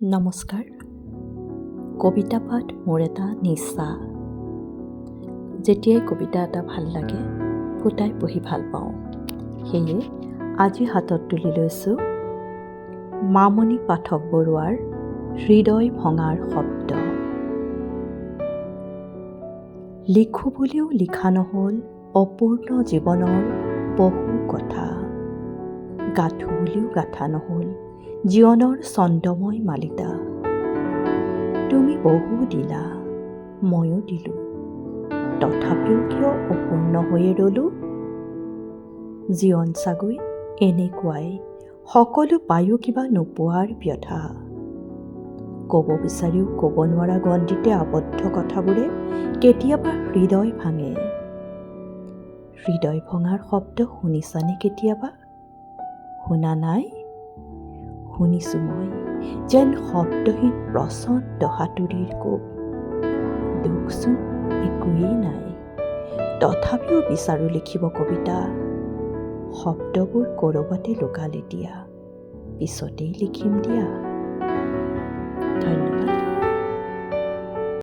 নমস্কাৰ। কবিতা পাঠ মোৰ এটা নিচা। যেতিয়াই কবিতা এটা ভাল লাগে ফুটাই পঢ়ি ভাল পাওঁ। সেয়ে আজি হাতত তুলি লৈছোঁ মামণি পাঠক বৰুৱাৰ হৃদয় ভঙাৰ শব্দ। লিখোঁ বুলিও লিখা নহ'ল অপূৰ্ণ জীৱনৰ বহু কথা। গাঁঠো বুলিও গাঁঠা নহ'ল জীৱনৰ ছন্দময় মালিতা। তুমি বহু দিলা ময়ো দিলোঁ, তথাপিও কিয় অপূৰ্ণ হৈয়ে ৰ'লোঁ। জীৱন চাগৈ এনেকুৱাই, সকলো পায়ো কিবা নোপোৱাৰ ব্যথা। ক'ব বিচাৰিও ক'ব নোৱাৰা গণ্ডিতে আবদ্ধ কথাবোৰে কেতিয়াবা হৃদয় ভাঙে। হৃদয় ভঙাৰ শব্দ শুনিছানে কেতিয়াবা? শুনা নাই? শুনিছোঁ মই যেন শব্দহীন প্ৰচণ্ড হাতুৰিৰ কোব। দুখচোন একোৱেই নাই, তথাপিও বিচাৰোঁ লিখিব কবিতা। শব্দবোৰ ক'ৰবাতে লুকাল এতিয়া, পিছতেই লিখিম দিয়া। ধন্যবাদ।